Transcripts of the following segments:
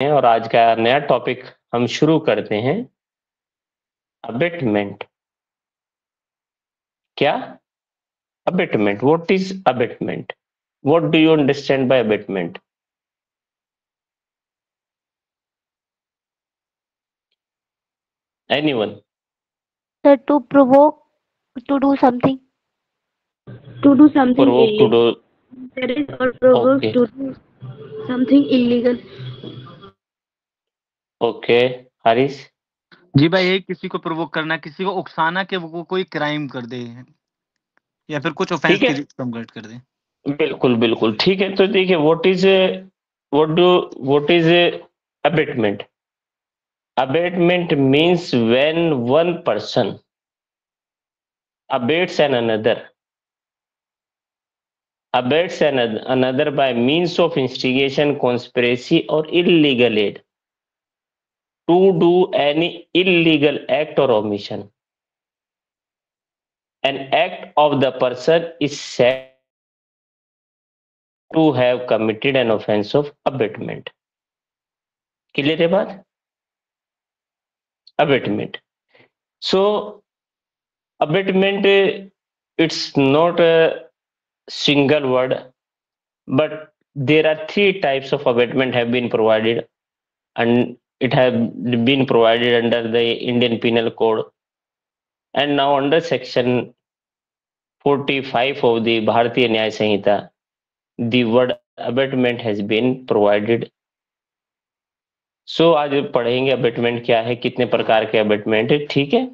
हैं और आज का नया टॉपिक हम शुरू करते हैं। अबेटमेंट क्या? Abetment, what is abetment? What do you understand by abetment? Anyone? Sir, to provoke to do something. To do something provoke to illegal. Do? Encourage or provoke okay to do something illegal. Okay. Haris? जी भाई, यही किसी को provoke करना, किसी को उकसाना कि वो कोई क्राइम कर दे या फिर कुछ ऑफेंस ठीक है, की कमिट कर दे। बिल्कुल बिल्कुल ठीक है। तो देखिए, what is abetment? Abetment means when one person abates an another abates another by means of instigation, conspiracy, or illegal aid to do any illegal act or omission. An act of the person is said to have committed an offense of abatement. Clear है बात? Abatement. So abatement, it's not a single word, but there are three types of abatement have been provided, and it have been provided under the Indian Penal Code, and now under section 45 of the Bharatiya Nyaya Sanhita, the word abatement has been provided. So आज पढ़ेंगे abetment क्या है, कितने प्रकार के abetment है। ठीक है,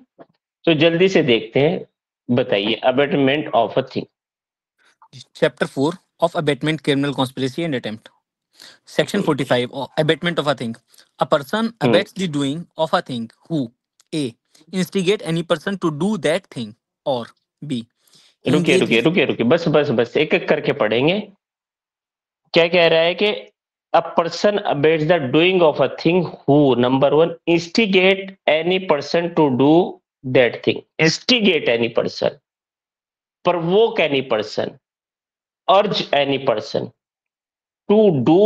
तो जल्दी से देखते हैं। बताइए, abetment of a thing. Chapter 4 of Abatement, Criminal Conspiracy and Attempt. Section 45 Abatement of a thing. A person abates the doing of a thing who A. instigate any person to do that thing, or B. रुकिए रुकिए engages रुकिए रुकिए, बस बस बस, एक एक करके पढ़ेंगे। क्या कह रहा है कि a person abates the doing of a thing who, number one, instigate any person to do that thing. Instigate any person, provoke any person, urge any person to do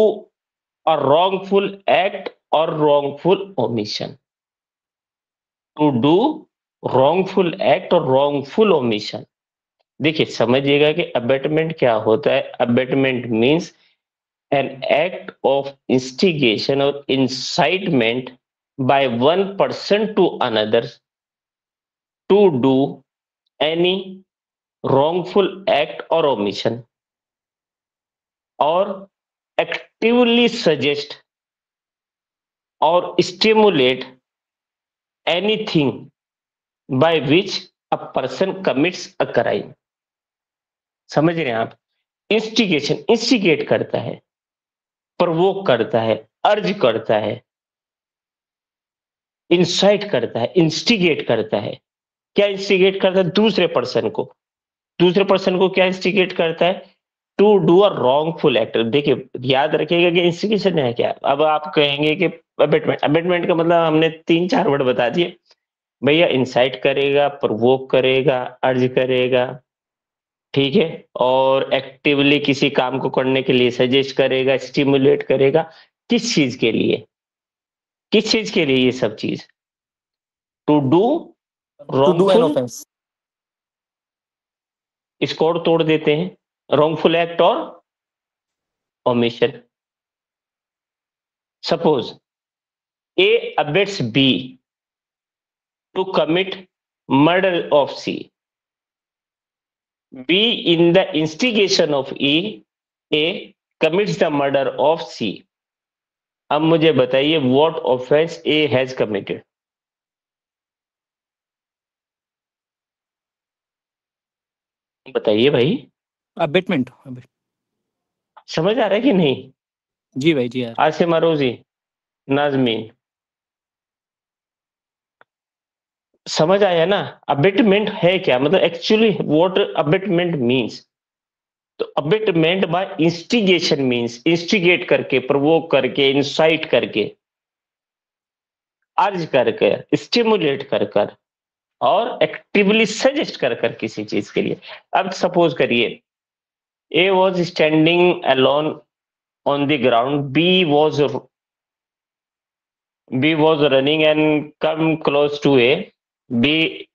a wrongful act or wrongful omission. To do wrongful act or wrongful omission. देखिए, समझिएगा कि abetment क्या होता है। Abetment means an act of instigation or incitement by one person to another to do any wrongful act or omission, or actively suggest or stimulate anything by which a person commits a crime. समझ रहे हैं आप? Instigation, instigate करता है, प्रवोक करता है, अर्ज करता है, इंसाइट करता है, इंस्टिगेट करता है। क्या इंस्टिगेट करता है? दूसरे पर्सन को। दूसरे पर्सन को क्या इंस्टिगेट करता है? To do a wrongful act. देखिए, याद रखिएगा कि इंस्टिगेशन है क्या। अब आप कहेंगे कि अबेटमेंट, अबेटमेंट का मतलब हमने 3-4 वर्ड बता दिए भैया। इंसाइट करेगा, प्रवोक करेगा, अर्ज करेगा, ठीक है, और एक्टिवली किसी काम को करने के लिए सजेस्ट करेगा, स्टिमुलेट करेगा। किस चीज के लिए? किस चीज के लिए ये सब चीज? To do to do an wrongful, offense. इसको और तोड़ देते हैं, रॉन्गफुल एक्ट और omission. Suppose A abets B to commit murder of C, B in the instigation of A commits the murder of C. अब मुझे बताइए, what offence A has committed? बताइए भाई। Abatement. समझ आ रहा है कि नहीं? जी भाई, जी यार। आसिम अरोजी, नाजमीन, समझ आया ना? अबेटमेंट है क्या, मतलब एक्चुअली व्हाट अबेटमेंट मींस। तो abetment by instigation means instigate करके, प्रवोक करके, इंसाइट करके, अर्ज करके, स्टिमुलेट कर कर, और एक्टिवली सजेस्ट कर कर किसी चीज के लिए। अब सपोज करिए, A was standing alone on the ground, B was B was running and come close to A, B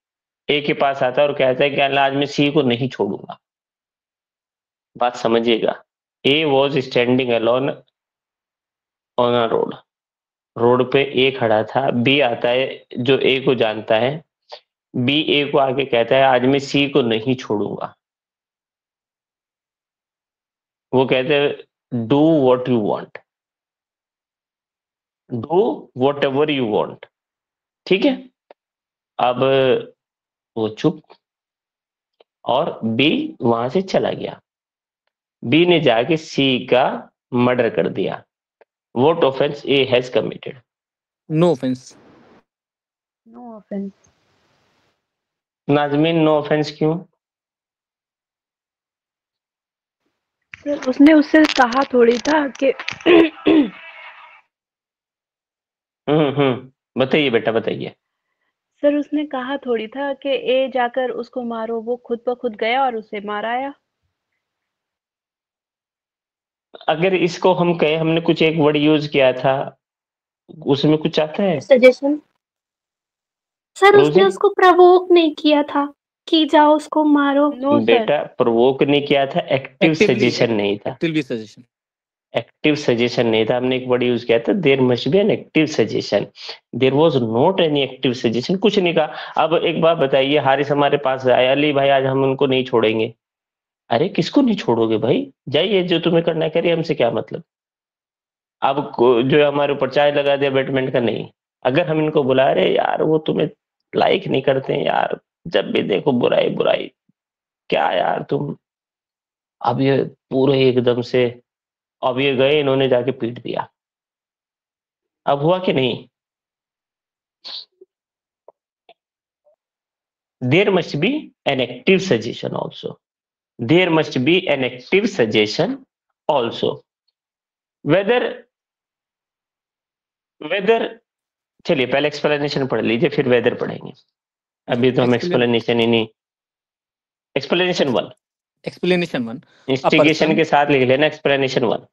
A के पास आता है और कहता है कि अल्लाह आज मैं सी को नहीं छोड़ूंगा। बात समझिएगा, ए was standing alone on a road, road पे ए खड़ा था, बी आता है जो ए को जानता है, बी ए को आके कहता है आज मैं सी को नहीं छोड़ूंगा। वो कहते हैं do what you want, do what ever you want, ठीक है। अब वो चुप और बी वहां से चला गया। बी ने जाके सी का मर्डर कर दिया। What offence A has committed? No offence. No offense. Nazmeen, no offence क्यों? सर उसने उससे कहा थोड़ी था कि बताइए बेटा, बताइए। सर उसने कहा थोड़ी था कि ए जाकर उसको मारो, वो खुद ब खुद गया और उसे माराया। अगर इसको हम कहें हमने कुछ एक वर्ड यूज किया था, उसमें कुछ आता है? सजेशन। सर रोजी, उसने उसको प्रवोक नहीं किया था कि जाओ उसको मारो। नो सर, बेटा प्रोवोक नहीं किया था, एक्टिव सजेशन नहीं था। Actively suggestion. एक्टिव सजेशन नहीं था, हमने एक वर्ड यूज किया था, there must be an active suggestion. There was not any active suggestion, कुछ नहीं कहा। अब एक बात बताइए, हारिस हमारे पास आए, अली भाई आज हम उनको नहीं छोड़ेंगे। अरे किसको नहीं छोड़ोगे भाई, जाइए जो तुम्हें करना है करिए, हमसे क्या मतलब। अब जो हमारे ऊपर चाय लगा दिया बैटमैन का, नहीं। अगर हम इनको बुला रहे यार वो तुम्हें लाइक नहीं करते हैं यार, जब भी देखो बुराई बुराई, क्या यार तुम। अब ये पूरे एकदम से, अब ये गए इन्होंने जाके पीट दिया। अब हुआ कि नहीं? there must be an active suggestion also, there must be an active suggestion also, whether whether चलिए पहले एक्सप्लेनेशन पढ़ लीजिए फिर वेदर पढ़ेंगे। अभी तो हम एक्सप्लेनेशन ही नहीं, explanation one, explanation one. Instigation के साथ लिख लेना explanation one.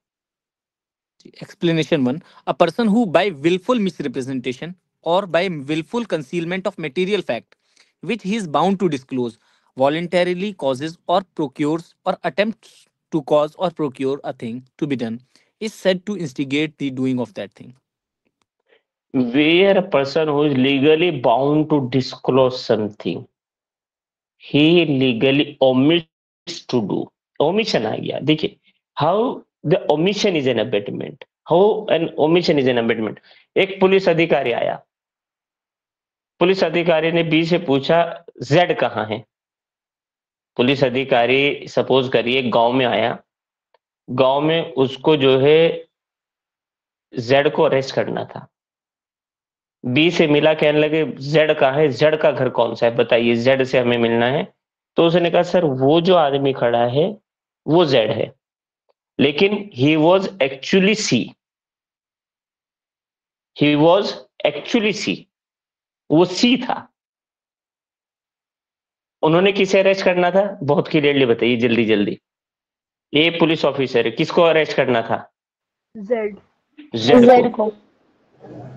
Explanation 1. A person who by willful misrepresentation or by willful concealment of material fact which he is bound to disclose voluntarily causes or procures or attempts to cause or procure a thing to be done is said to instigate the doing of that thing. Where a person who is legally bound to disclose something, he legally omits to do, omission आ गया। देखिए, how the omission is an abetment, how an omission is an abetment। एक police अधिकारी आया, police अधिकारी ने B से पूछा Z कहाँ है। पुलिस अधिकारी सपोज करिए गांव में आया, गांव में उसको जो है जेड को अरेस्ट करना था। बी से मिला, कहने लगे जेड कहाँ है, जेड का घर कौन सा है बताइए, जेड से हमें मिलना है। तो उसने कहा सर वो जो आदमी खड़ा है वो जेड है, लेकिन he was actually see, he was actually see, वो सी था। उन्होंने किसे अरेस्ट करना था, बहुत क्लियरली बताइए जल्दी जल्दी। ए पुलिस ऑफिसर है, किसको अरेस्ट करना था? जेड, जेड को।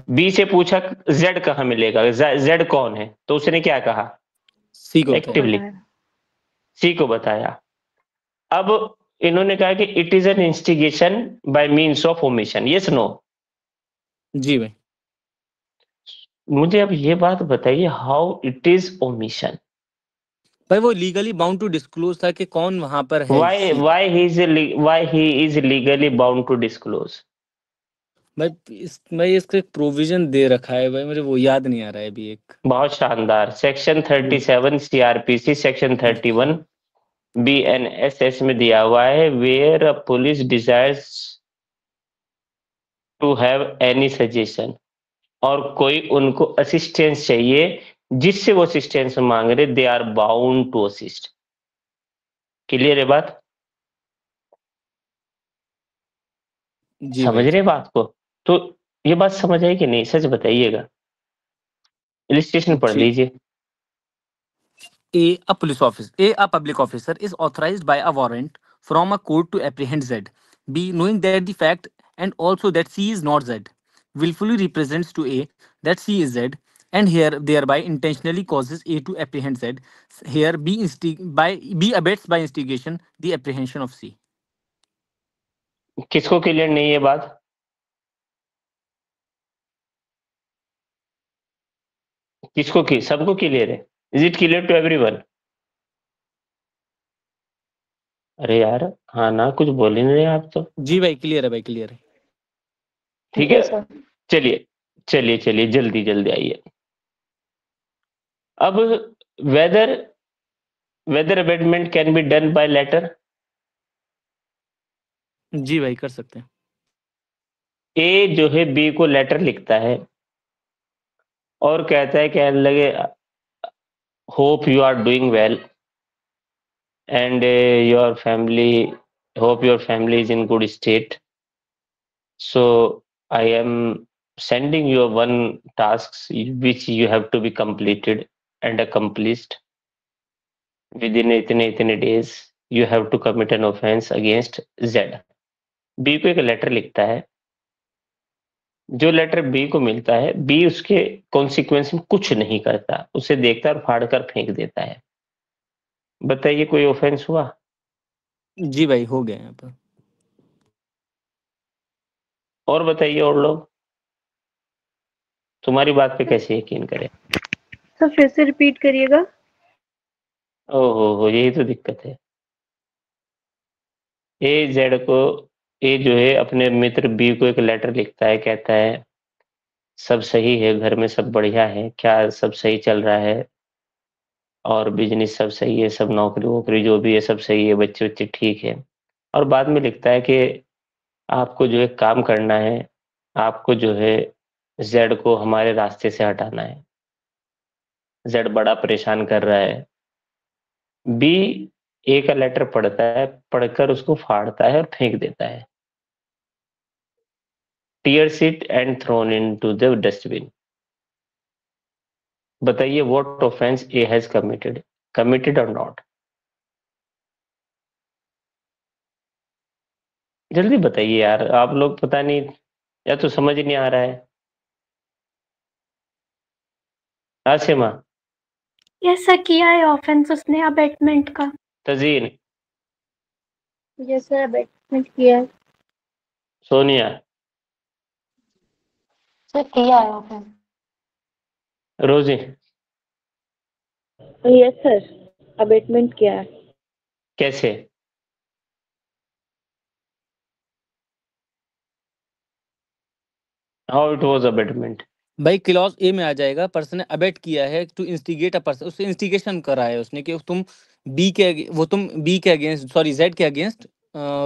बी से पूछा जेड कहाँ मिलेगा, जेड कौन है, तो उसने क्या कहा? सी को एक्टिवली सी को बताया। अब इन्होंने कहा कि it is an instigation by means of omission, yes no? जी भाई। मुझे अब ये बात बताइए, हाउ इट इज ओमिशन? भाई वो लीगली बाउंड टू डिस्क्लोज था कि कौन वहां पर है। Why he is legally bound to disclose? भाई इसका एक प्रोविजन दे रखा है भाई, मुझे वो याद नहीं आ रहा है अभी एक। बहुत शानदार, सेक्शन 37 सीआरपीसी, सेक्शन 31 बीएनएसएस में दिया हुआ है, where a police desires to have any suggestion, और कोई उनको असिस्टेंस चाहिए, जिससे वो असिस्टेंस मांग रहे, they are bound to assist. Clear है बात? जी समझ रहे बात को? तो ये बात समझ आई कि नहीं, सच बताइएगा। इलिस्ट्रेशन पढ़ लीजिए। A public officer is authorized by a warrant from a court to apprehend Z. B, knowing that the fact and also that C is not Z. willfully represents to A that C is Z, and here thereby intentionally causes A to apprehend Z. Here B abets by instigation the apprehension of C. किसको clear नहीं है बात? किसको की सबको clear है? Is it clear to everyone? अरे यार हाँ ना, कुछ बोल ही नहीं रहे आप तो। जी भाई क्लियर है, भाई क्लियर है। ठीक है, चलिए चलिए चलिए जल्दी जल्दी आइए। अब whether whether abetment can be done by letter. जी भाई कर सकते हैं। ए जो है बी को लेटर लिखता है और कहता है, कहने लगे hope you are doing well and your family, hope your family is in good state, so I am sending you one tasks which you have to be completed and accomplished within इतने days. You have to commit an offense against Z. B को एक letter लिखता है, जो letter B को मिलता है B उसके कॉन्सिक्वेंस में कुछ नहीं करता, उसे देखता है और फाड़ कर फेंक देता है। बताइए कोई ऑफेंस हुआ? जी भाई हो गया यहाँ पर। और बताइए और लोग, तुम्हारी बात पे कैसे यकीन करें? सर फिर से रिपीट करिएगा। ओहो यही तो दिक्कत है। ए जेड को, ए जो है अपने मित्र बी को एक लेटर लिखता है, कहता है सब सही है, घर में सब बढ़िया है, क्या सब सही चल रहा है और बिजनेस सब सही है, सब नौकरी वोकरी जो भी है सब सही है, बच्चे बच्चे ठीक है। और बाद में लिखता है कि आपको जो है काम करना है, आपको जो है जेड को हमारे रास्ते से हटाना है, जेड बड़ा परेशान कर रहा है। बी ए का लेटर पढ़ता है, पढ़कर उसको फाड़ता है और फेंक देता है, tears it and thrown into the dustbin. बताइए what offense A has committed or not? जल्दी बताइए यार, आप लोग पता नहीं या तो समझ नहीं आ रहा है। आसिमा, यस सर, किया है ऑफेंस उसने अबेटमेंट का। तजीन, यस सर, अबेटमेंट किया है। सोनिया, सर किया है ऑफेंस। रोजी, यस सर, अबेटमेंट किया है। कैसे? How it was abetment? भाई क्लॉज ए में आ जाएगा, पर्सन ने अबेट किया है टू इंस्टिगेट अ पर्सन, उससे इंस्टिगेशन करा है उसने कि तुम बी के अगेंस्ट, सॉरी जेड के अगेंस्ट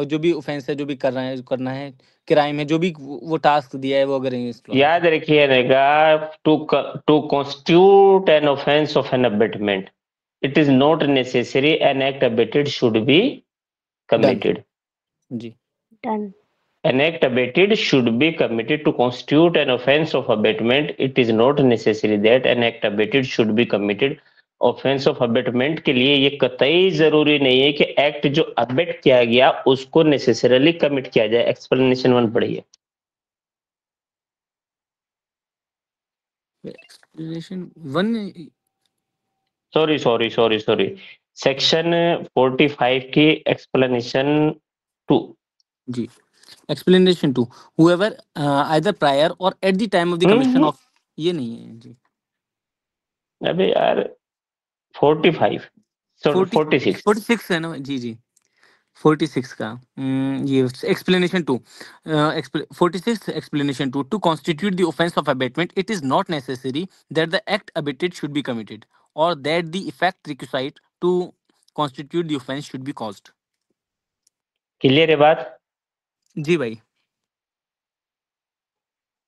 जो भी ऑफेंस है, जो भी कर रहे हैं, करना है, क्राइम है, जो भी वो टास्क दिया है वो करेंगे इस clause याद रखिएगा, to constitute an offence of an abetment it is not necessary an act abetted should be committed. जी done. An act abated should be committed to constitute an offense of abatement. It is not necessary that an act abated should be committed. Offence of abetment के लिए ये कतई जरूरी नहीं है कि act जो अबेट किया गया उसको नेसेसरली कमिट किया जाए। एक्सप्लेनेशन 1 पढ़िए। एक्सप्लेनेशन 1, सॉरी सेक्शन 45 की explanation 2। Ji explanation 2, whoever either prior or at the time of the commission of, ये नहीं है जी। अबे यार 45 46 है ना जी जी 46 का ये explanation 2, 46 explanation 2, to constitute the offence of abetment it is not necessary that the act abetted should be committed और that the effect requisite to constitute the offence should be caused. Clear है बात? जी भाई।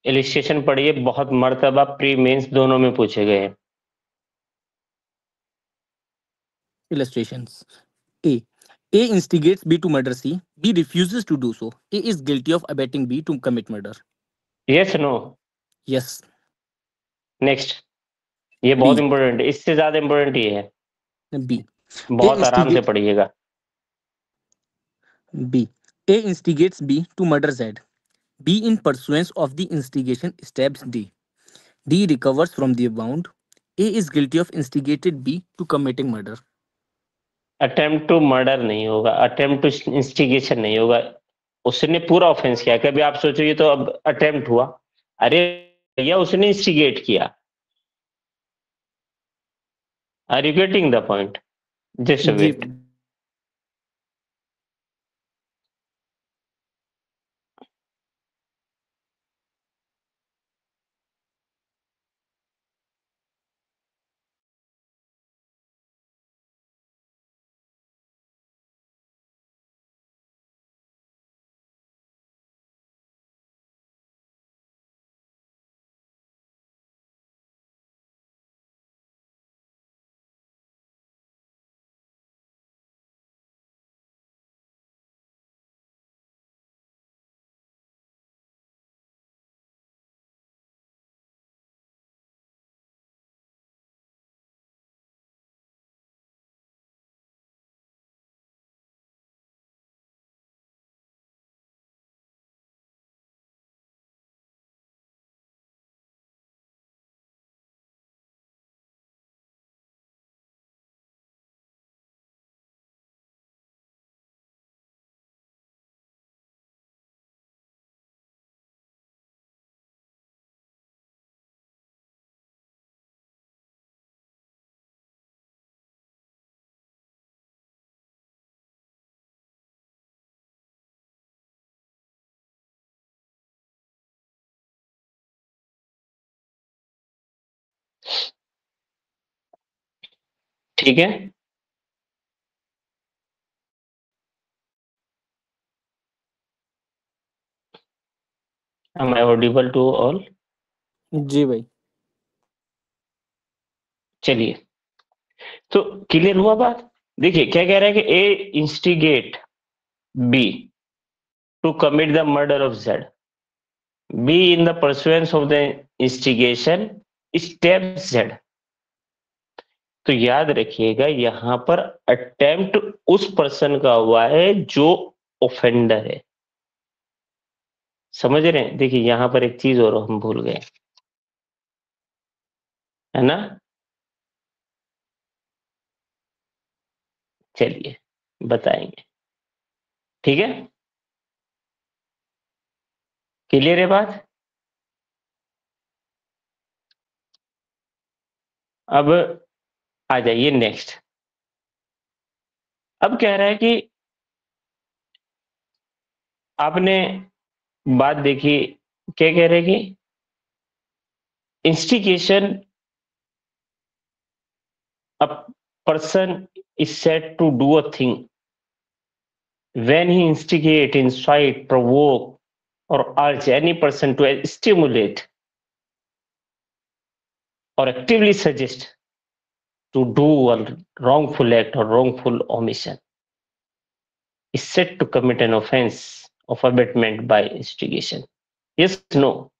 Illustration पढ़िए, बहुत मर्तबा pre mains दोनों में पूछे गए हैं। Illustrations. A instigates B to murder C. B refuses to do so. A is guilty of abetting B to commit murder. Yes no? Yes. Next, ये बहुत इंपॉर्टेंट है, इससे ज्यादा इंपॉर्टेंट ये है। B. बहुत आराम से पढ़िएगा। B. A instigates B to murder Z. B. In pursuance of the instigation, stabs D. D. Recovers from the wound. A is guilty of instigated B to committing murder. Attempt to murder नहीं होगा, attempt to instigation नहीं होगा, उसने पूरा offence किया। कभी आप सोचो ये तो अब अटेम्प्ट हुआ, अरे भैया उसने इंस्टिगेट किया। Are you getting the point? Just जी वेट। ठीक है, am I audible to all? जी भाई। चलिए, तो क्लियर हुआ बात। देखिए क्या कह रहा है कि A instigate B to commit the murder of Z, B in the pursuance of the instigation stab Z. तो याद रखिएगा यहां पर अटेम्प्ट उस पर्सन का हुआ है जो ऑफेंडर है। समझ रहे हैं? देखिए यहां पर एक चीज और हम भूल गए, है ना? चलिए बताएंगे, ठीक है? क्लियर है बात? अब आ जाइए नेक्स्ट। अब कह रहा है कि आपने बात देखी, क्या कह रहे हैं कि instigation a person is said to do a thing when he instigate, incite, provoke or urge any person to stimulate or actively suggest to do a wrongful act or wrongful omission is said to commit an offense of abatement by instigation. Yes, no?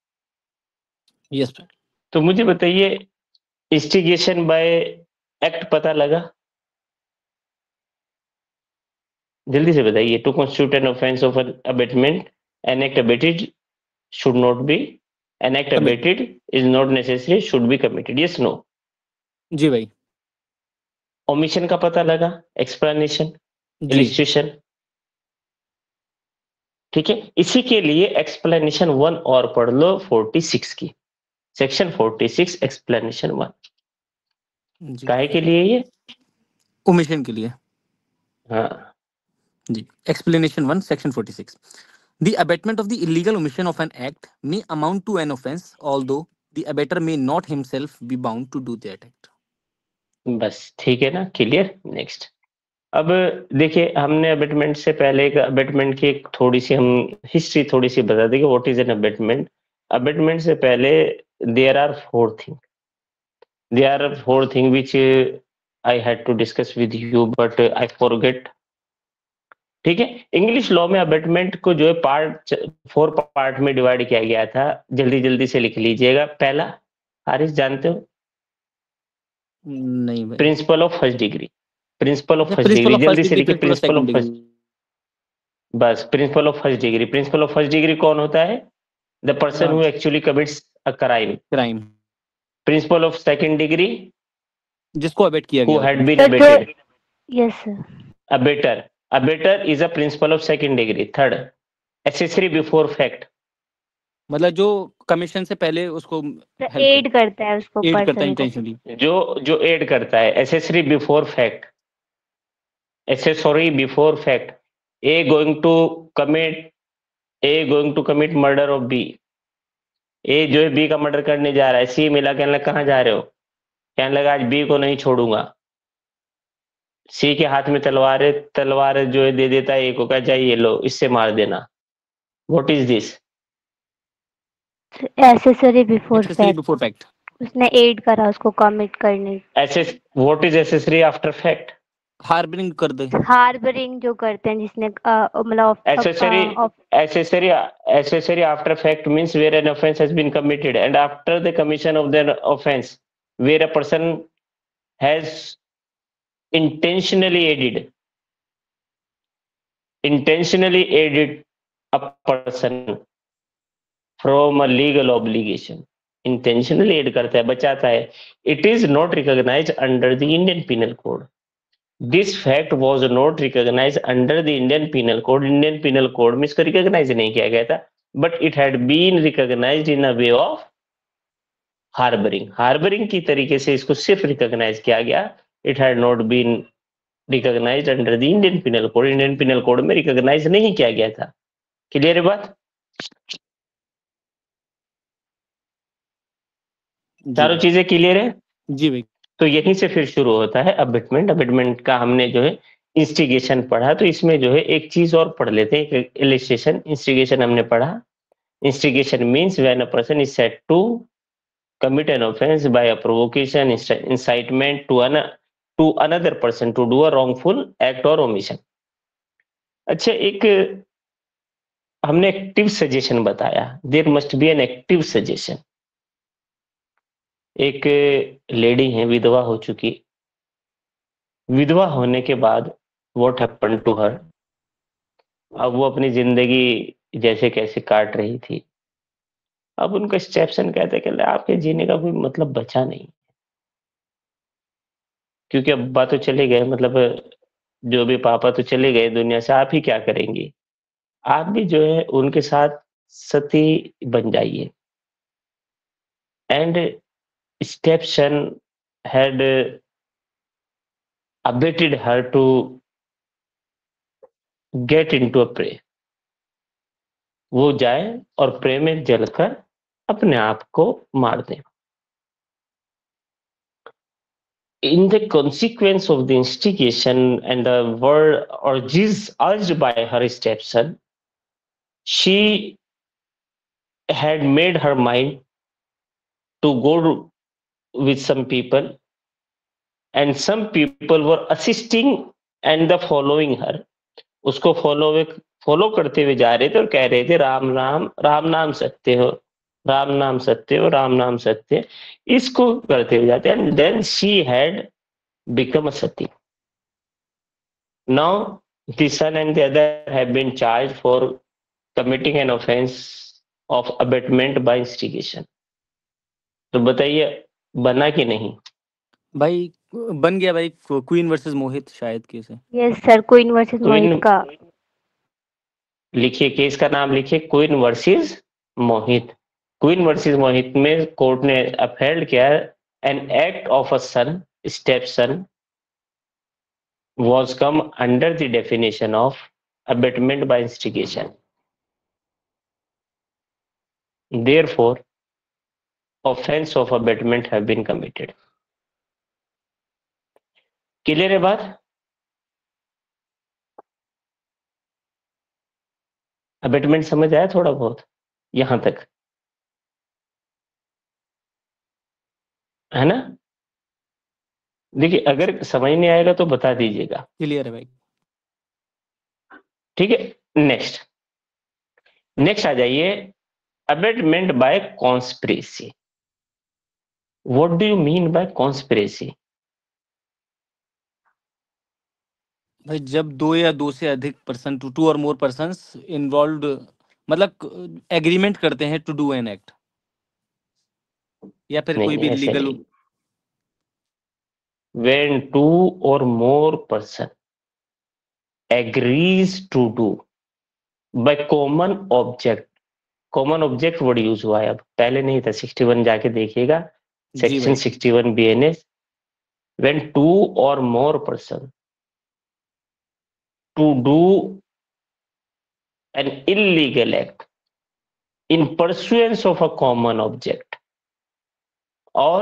Yes sir. तो मुझे बताइए instigation bye act पता लगा? जल्दी से बताइए। To constitute an offence of abetment, an act abetted should not be, an act abated is not necessary, should be committed. Yes, no? जी भाई। Omission का पता लगा, एक्सप्लेनेशन, जी। इलिस्ट्रेशन, ठीक है? इसी के लिए एक्सप्लेनेशन 1 और पढ़ लो 46 की, सेक्शन 46 एक्सप्लेनेशन 1। जी। काहे के लिए ये? ओमिशन के लिए। हाँ जी। Explanation 1, Section 46. The abatement of the illegal omission of an act may amount to an offence, although the abater may not himself be bound to do that act. बस ठीक है ना, क्लियर? नेक्स्ट। अब देखिए हमने अबेटमेंट से पहले एक अबेटमेंट की एक थोड़ी सी हम हिस्ट्री थोड़ी सी बता देंगे। What is an abetment? Abetment से पहले there are four thing which I had to discuss with you but I forget, ठीक है? इंग्लिश लॉ में अबेटमेंट को जो है पार्ट 4 पार्ट में डिवाइड किया गया था। जल्दी जल्दी से लिख लीजिएगा। पहला, हारिस जानते हो? नहीं भाई। Principle of first degree, principle of first Principle degree, of जल्दी first से degree, लिखिए। principle of principle of second first, degree. बस principle of first degree. Principle of first degree कौन होता है? The person who actually commits a crime. Crime Principle of second degree, जिसको abate किया who गया had होता been Sir, abated. yes, sir. Abater. Abater is a principle of second degree. Third, accessory before fact. मतलब जो commission से पहले उसको Sir, aid करता है उसको एड करता है person को. इंटेंशनली जो एड करता है. Accessory before fact. Accessory before fact. A going to commit murder of B. A जो है B का मर्डर करने जा रहा है. C मिला, कहने लगा कहाँ जा रहे हो? कहने लगा आज B को नहीं छोड़ूंगा. C के हाथ में तलवार जो है दे देता है A को, कहा चाहिए लो इससे मार देना. What is this? Accessory before accessory fact. Before fact उसने aid करा उसको commit करने. What is accessory after fact? Harbouring कर दे Harboring जो करते हैं जिसने मतलब Accessory after fact means where an offense has been committed and after the commission of the offense, where a person has intentionally aided a person from a legal obligation. Intentionally aid करता है, बचाता है. It is not recognized under the Indian Penal Code. This fact was not recognized under the Indian Penal Code. Indian Penal Code में इसको recognize नहीं किया गया था, but it had been recognized in a way of harboring. Harboring की तरीके से इसको सिर्फ recognize किया गया. It had not been recognized under the Indian Penal Code. Indian Penal Code में recognize नहीं किया गया था. Clear है बात? चारों चीजें क्लियर है? जी भाई. तो यहीं से फिर शुरू होता है अबेटमेंट. अबेटमेंट का हमने जो है इंस्टिगेशन पढ़ा, तो इसमें जो है एक चीज और पढ़ लेते हैं, एक इलिस्ट्रेशन. इंस्टिगेशन हमने पढ़ा. Instigation means when a person is set to commit an offence by a provocation, incitement to another person to do a wrongful act और ओमिशन. अच्छा, एक हमने एक्टिव सजेशन बताया. There must be an active suggestion. एक lady है, विधवा हो चुकी. विधवा होने के बाद व्हाट हैपन टू हर, अब वो अपनी जिंदगी जैसे कैसे काट रही थी. अब उनका स्टेप्सन कहते कि आपके जीने का कोई मतलब बचा नहीं, क्योंकि अब्बा तो चले गए, मतलब जो भी पापा तो चले गए दुनिया से. आप ही क्या करेंगी? आप भी जो है उनके साथ सती बन जाइए. And stepson had abated her to get into a prey. वो जाए और प्रेम में जलकर अपने आप को मार दे. In the consequence of the instigation and the word urged by her stepson, she had made her mind to go with some people, and some people were assisting and the following her. उसको follow करते हुए जा रहे थे और कह रहे थे राम राम, राम नाम सत्य हो, राम नाम सत्य हो, राम नाम सत्य. इसको करते हुए जाते. And then she had become a sati. Now the son and the other have been charged for committing an offence of abetment by instigation. तो बताइए बना कि नहीं? भाई बन गया भाई. क्वीन वर्सेस मोहित शायद केस है. Yes, sir. Queen versus मोहित का. लिखिए, केस का नाम लिखिए, queen versus Mohit. Queen versus Mohit में कोर्ट ने अपहेल्ड किया an act of a son, step son was come under the definition of abetment by instigation. Therefore, offense of abetment have been committed. Clear है बात? Abetment समझ आया थोड़ा बहुत यहां तक, है ना? देखिए, अगर समझ नहीं आएगा तो बता दीजिएगा. क्लियर है भाई. ठीक है. नेक्स्ट आ जाइए, abetment by conspiracy. What do you mean by conspiracy? भाई जब दो या दो से अधिक पर्सन टू और मोर पर्सन्स इन्वॉल्व्ड मतलब एग्रीमेंट करते हैं टू डू एन एक्ट, या फिर कोई नहीं भी ऐसे लीगल। नहीं। when two or more person agrees to do by common object, common object word use हुआ है, अब पहले नहीं था। 61 जाके देखिएगा, जी सेक्शन भाई। 61 BNS। when two or more person to do an illegal act in pursuance of a common object or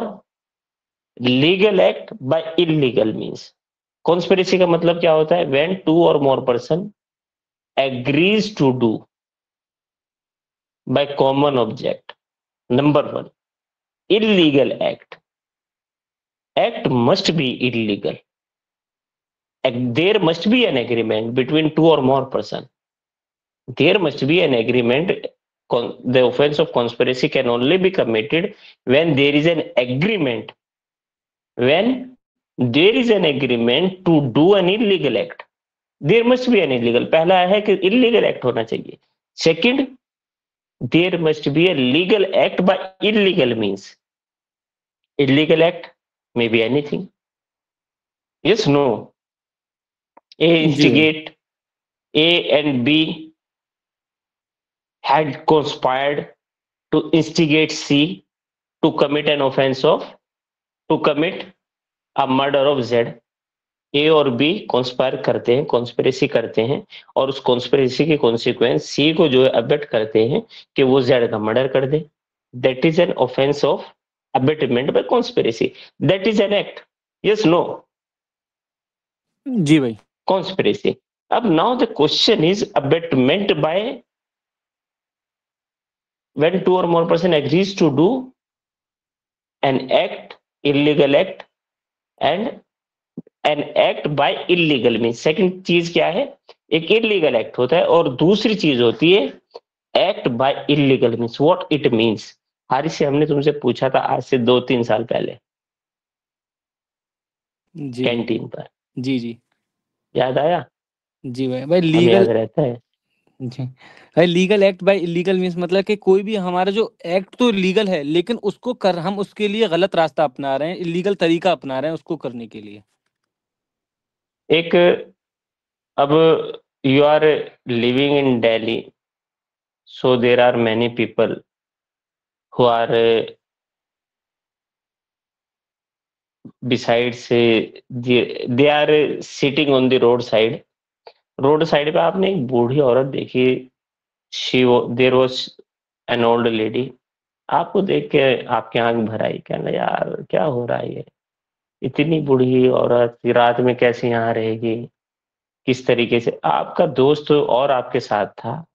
legal act by illegal means। Conspiracy का मतलब क्या होता है? when two or more person agrees to do by common object, number one, illegal act must be illegal, there must be an agreement between two or more person, there must be an agreement. The offense of conspiracy can only be committed when there is an agreement, when there is an agreement to do an illegal act, there must be an illegal। पहला है कि illegal act होना चाहिए। second, there must be a legal act by illegal means। illegal act may be anything। yes, no। A जी भाई। instigate, A and B had conspired to instigate C to commit an offense of, to commit a murder of Z। ए और B conspire करते हैं, conspiracy करते हैं, और उस conspiracy के consequence सी को जो है अबेट करते हैं कि वो जेड का मर्डर कर दे। That is an offence of abetment by conspiracy. That is an act. Yes, no. जी भाई। कॉन्स्पिरेसी। अब now the question is abetment by when two or more person agrees to do an act, illegal act, and an act by illegal means। Second चीज क्या है? एक illegal act होता है और दूसरी चीज होती है act by illegal means. What it means? Haris से हमने तुमसे पूछा था आज से 2-3 साल पहले जी भाई। कैंटीन पर, जी जी। याद आया? जी भाई। भाई हमें याद लीगल। रहता है। जी भाई, legal act bye illegal means मतलब कि कोई भी हमारा जो एक्ट तो लीगल है, लेकिन उसको कर हम उसके लिए गलत रास्ता अपना रहे हैं, इलीगल तरीका अपना रहे हैं उसको करने के लिए। एक, अब you are living in Delhi, so there are many people who are besides they are sitting on the roadside। Road side पे आपने एक बूढ़ी औरत देखी, she there was an old lady. आपको देख के आपकी आंख भर आई, कहना यार क्या हो रहा है ये, इतनी बूढ़ी औरत रात में कैसे यहाँ रहेगी, किस तरीके से। आपका दोस्त और आपके साथ था,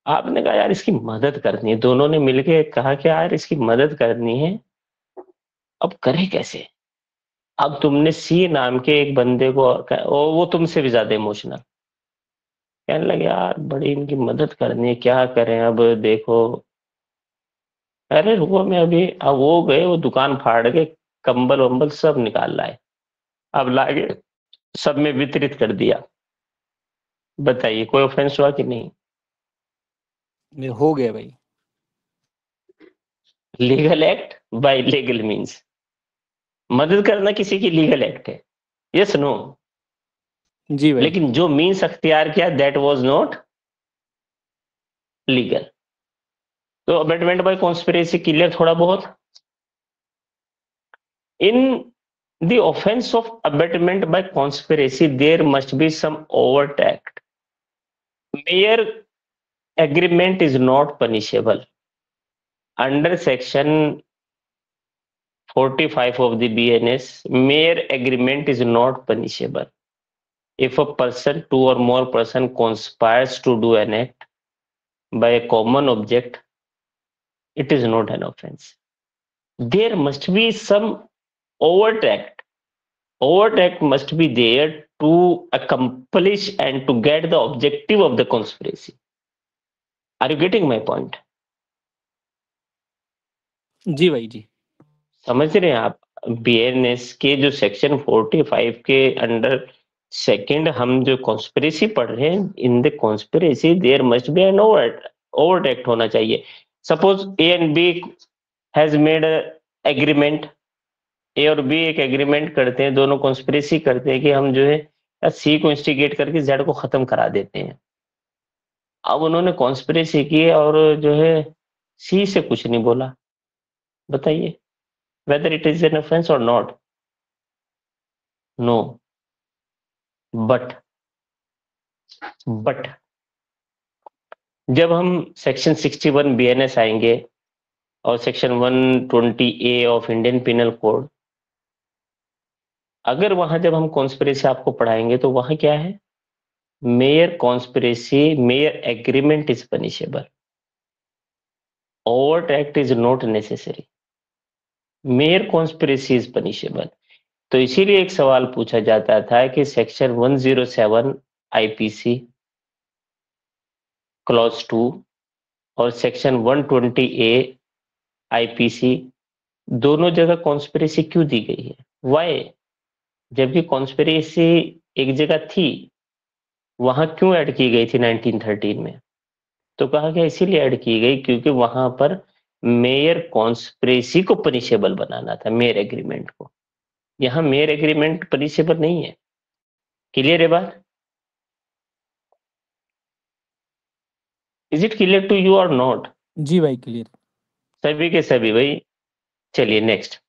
आपने कहा यार इसकी मदद करनी है, दोनों ने मिलके कहा कि यार इसकी मदद करनी है, अब करें कैसे? अब तुमने सी नाम के एक बंदे को, वो तुमसे भी ज्यादा इमोशनल, कहने लगे यार बड़ी इनकी मदद करनी है, क्या करें अब देखो। अरे रुको मैं अभी, अब वो गए, वो दुकान फाड़ के कंबल वंबल सब निकाल लाए, अब लाके सब में वितरित कर दिया। बताइए कोई ऑफेंस हुआ कि नहीं? हो गया भाई। Legal act by legal means. मदद करना किसी की लीगल एक्ट है। Yes, no. जी भाई। लेकिन जो मीन्स अख्तियार किया दैट वाज नॉट लीगल। तो अबेटमेंट बाय कॉन्स्पिरेसी क्लियर थोड़ा बहुत? इन the offense of abetment by conspiracy there must be some overt act। mere agreement is not punishable under section 45 of the BNS। mere agreement is not punishable if a person, two or more person conspires to do an act by a common object, it is not an offense। there must be some overt act। overt act must be there to accomplish and to get the objective of the conspiracy। are you getting my point? जी भाई। जी। समझ रहे हैं आप? BNS के जो section 45 के under second, हम जो कॉन्स्पिरेसी पढ़ रहे हैं, in the conspiracy there must be an overt act होना चाहिए. Suppose A and B has made agreement, A और बी एक एग्रीमेंट करते हैं, दोनों कॉन्स्पिरेसी करते हैं कि हम जो है सी को इंस्टिगेट करके जेड को खत्म करा देते हैं. अब उन्होंने कॉन्स्पिरेसी की और जो है सी से कुछ नहीं बोला. बताइए whether it is an offense or not. No. but जब हम सेक्शन 61 बीएनएस आएंगे और section 120A of Indian penal code, अगर वहां जब हम कॉन्स्पिरेसी आपको पढ़ाएंगे तो वहां क्या है, mayor conspiracy, mayor agreement is punishable, overt act is not necessary, mayor conspiracy is punishable. तो इसीलिए एक सवाल पूछा जाता था कि सेक्शन 107 आईपीसी क्लॉज 2 और सेक्शन 120A आईपीसी दोनों जगह कॉन्स्पिरेसी क्यों दी गई है, वाई, जबकि कॉन्स्पिरेसी एक जगह थी, वहां क्यों ऐड की गई थी 1913 में. तो कहा गया इसीलिए ऐड की गई क्योंकि वहां पर मेयर कॉन्स्पिरेसी को पनिशेबल बनाना था, मेयर एग्रीमेंट को. यहाँ मेयर एग्रीमेंट पनिशेबल नहीं है. क्लियर है बात? Is it clear to you or not? जी भाई क्लियर. सभी के सभी भाई. चलिए नेक्स्ट.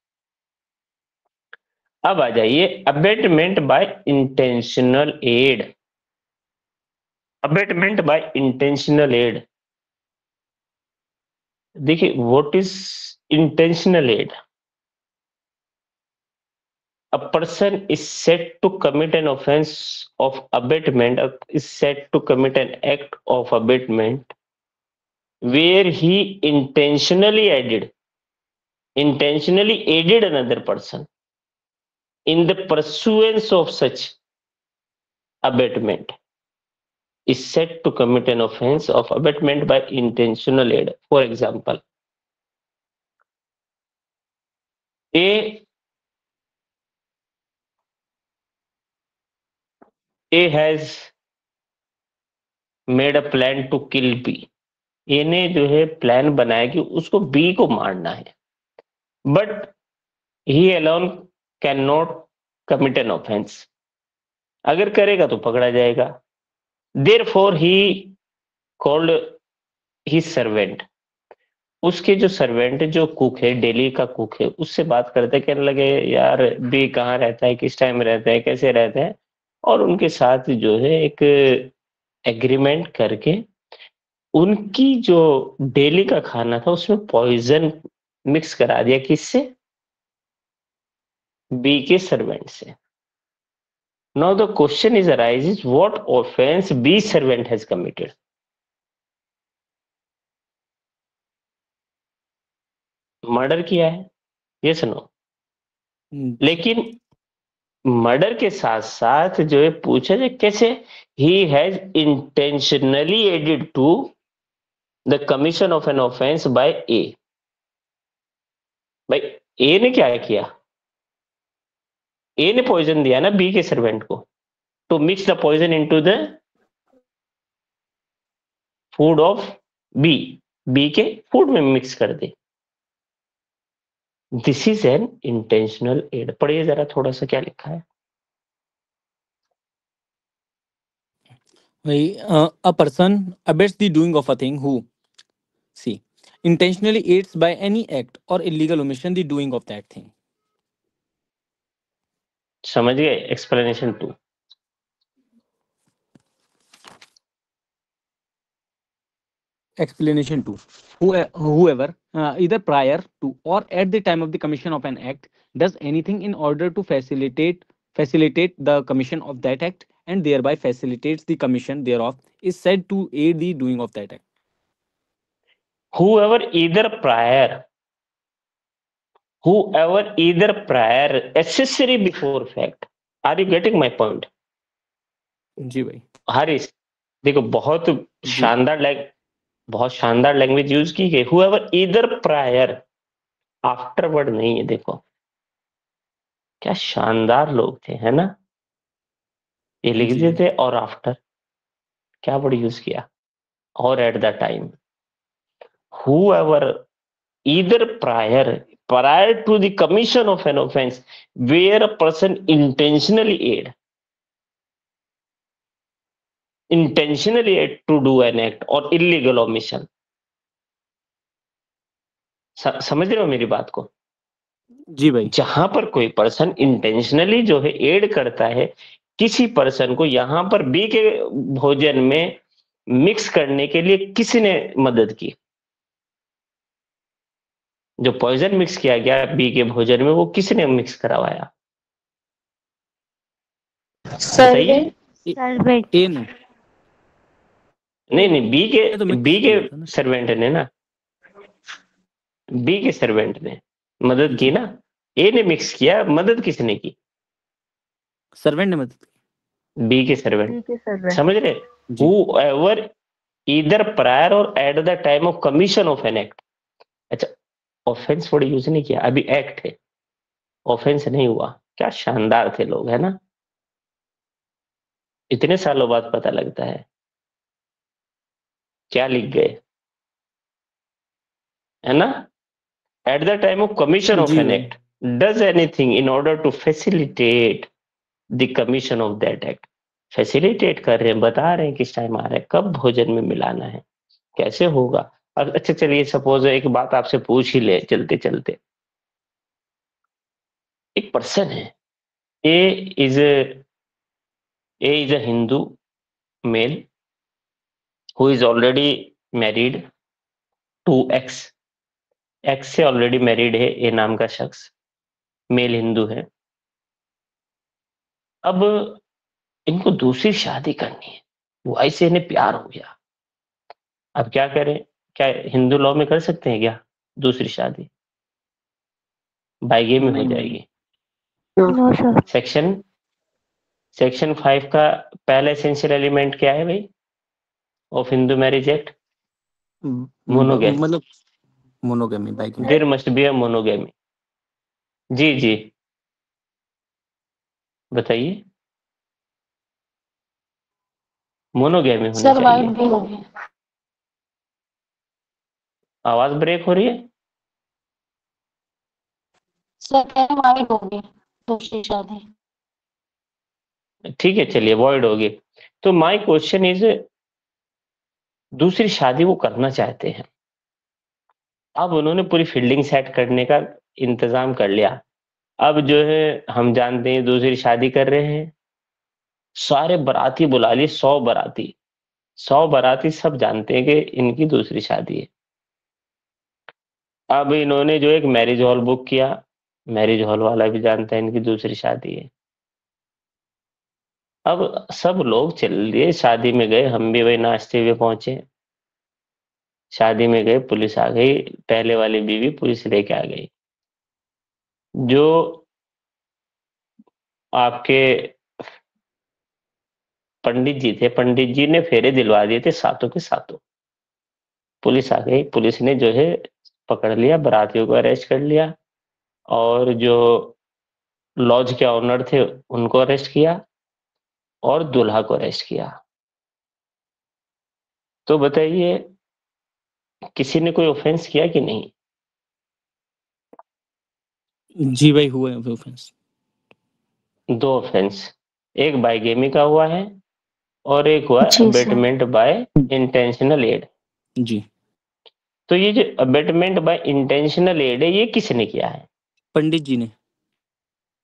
अब आ जाइए abetment by intentional aid. Abetment by intentional aid, देखिए what is intentional aid. A person is said to commit an offense of abatement, is said to commit an act of abatement where he intentionally aided another person in the pursuance of such abatement, is said to commit an offense of abatement by intentional aid. For example, A has made a plan to kill B. ए ने जो है plan बनाया कि उसको B को मारना है, but he alone can not commit an offence. अगर करेगा तो पकड़ा जाएगा. Therefore he called his servant. उसके जो सर्वेंट, जो कुक है, डेली का कुक है, उससे बात करते, कहने लगे यार बी कहाँ रहता है, किस टाइम रहता है, कैसे रहते हैं, और उनके साथ जो है एक एग्रीमेंट करके उनकी जो डेली का खाना था उसमें पॉइजन मिक्स करा दिया. किससे? बी के सर्वेंट से. Now the question is arises, what offence B servant has committed. Murder किया है, यस नो. लेकिन मर्डर के साथ साथ जो है पूछा जाए कैसे, he has intentionally aided to the commission of an offence by A. भाई ए ने क्या किया, ए ने पॉइजन दिया ना बी के सर्वेंट को, to mix the poison into the food of B, B के फूड में मिक्स कर दे. This is an intentional aid. पढ़िए जरा थोड़ा सा क्या लिखा है. भाई a person abets the doing of a thing who C intentionally aids by any act or illegal omission the doing of that thing. समझ गए? Explanation 2. Explanation 2. Whoever either prior to or at the time of the commission of an act does anything in order to facilitate the commission of that act and thereby facilitates the commission thereof is said to aid the doing of that act. Whoever either prior accessory before fact. Are you getting my point? जी भाई. हारिस देखो बहुत शानदार language use की गई. whoever either prior, afterward नहीं है. देखो क्या शानदार लोग थे, है ना. ये लिख जी। देते और आफ्टर क्या वर्ड यूज किया, और eight the time, whoever either prior to the commission of an offense where a person intentionally aid to do an act or illegal omission. समझ रहे हो मेरी बात को? जी भाई। जहां पर कोई पर्सन इंटेंशनली जो है एड करता है किसी पर्सन को, यहां पर बी के भोजन में मिक्स करने के लिए किसने मदद की? जो पॉइजन मिक्स किया गया बी के भोजन में वो किसने मिक्स करवाया? बताइए। सर्वेंट। ए ने। नहीं बी ये तो mix किया था के ना। सर्वेंट ने ना, बी के सर्वेंट ने मदद की जी। ना, ए ने मिक्स किया, मदद किसने की? सर्वेंट ने मदद की। बी के सर्वेंट। बी के सर्वेंट। समझ रहे? जी। whoever either prior or at the time of commission of an act. अच्छा, ऑफेंस वर्ड यूज नहीं किया, अभी एक्ट है, ऑफेंस नहीं हुआ। क्या शानदार थे लोग, है ना? इतने सालों बाद पता लगता है क्या लिख गए, है ना? At the time of commission of जी एन भाई। Act does anything in order to facilitate the commission of that act. Facilitate कर रहे हैं, बता रहे हैं किस टाइम आ रहा है, कब भोजन में मिलाना है, कैसे होगा। अब अच्छा चलिए, सपोज एक बात आपसे पूछ ही ले चलते चलते। एक पर्सन है, ए is a Hindu male who is already married to X. X से ऑलरेडी मैरिड है ए नाम का शख्स, मेल हिंदू है। अब इनको दूसरी शादी करनी है, वाई से इन्हें प्यार हो गया। अब क्या करें? क्या हिंदू लॉ में कर सकते हैं क्या दूसरी शादी? बाइगे में हो जाएगी। No sir. सेक्शन 5 का पहला एसेंशियल एलिमेंट क्या है भाई of Hindu marriage act? Monogamy. मतलब मोनोगैमी बाइक। There must be a monogamy. जी जी बताइए। मोनोगैमी होनी सर वाइट चाहिए। भी होगी। आवाज ब्रेक हो रही है। सर वाइट होगी दूसरी शादी। ठीक है चलिए, वॉइड होगी। तो माय क्वेश्चन इज, दूसरी शादी वो करना चाहते हैं, अब उन्होंने पूरी फील्डिंग सेट करने का इंतजाम कर लिया। अब जो है हम जानते हैं दूसरी शादी कर रहे हैं, सारे बाराती बुला लिए, 100 बाराती सब जानते हैं कि इनकी दूसरी शादी है। अब इन्होंने जो एक मैरिज हॉल बुक किया, मैरिज हॉल वाला भी जानता है इनकी दूसरी शादी है। अब सब लोग चल दिए, शादी में गए, हम भी वही नाचते हुए पहुंचे। शादी में गए, पुलिस आ गई, पहले वाली बीवी पुलिस लेके आ गई। जो आपके पंडित जी थे, पंडित जी ने फेरे दिलवा दिए थे सातों के सातों। पुलिस आ गई, पुलिस ने जो है पकड़ लिया, बारातियों को अरेस्ट कर लिया, और जो लॉज के ऑनर थे उनको अरेस्ट किया, और दूल्हा को अरेस्ट किया। तो बताइए किसी ने कोई ऑफेंस किया कि नहीं? जी भाई हुआ है ऑफेंस। 2 ऑफेंस, एक बाइगेमी का हुआ है और एक हुआ जी, sir. Abetment by intentional aid. जी। तो ये जो अबेटमेंट बाय इंटेंशनल एड है, ये किसने किया है? पंडित जी ने।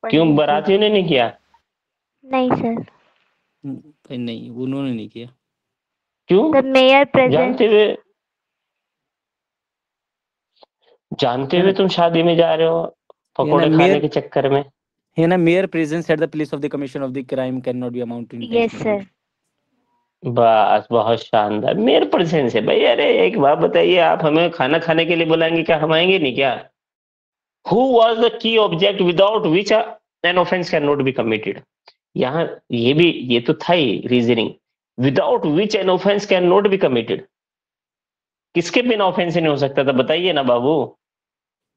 क्यों बारातियों ने नहीं किया? नहीं सर। नहीं उन्होंने नहीं किया। क्यों? The mayor present. जानते हुए तुम शादी में जा रहे हो पकोड़े खाने के चक्कर में। है ना, mere presence at the place of the commission of the crime can not be amount to yes sir. बस बहुत शानदार, मेयर प्रेजेंस है भाई। अरे एक बात बताइए, आप हमें खाना खाने के लिए बुलाएंगे क्या, हम आएंगे नहीं क्या? Who was the key object without which an offense cannot be committed? यहाँ ये तो था ही reasoning, without which an offence can not be committed. किसके बिना ऑफेंस नहीं हो सकता था, बताइए ना बाबू।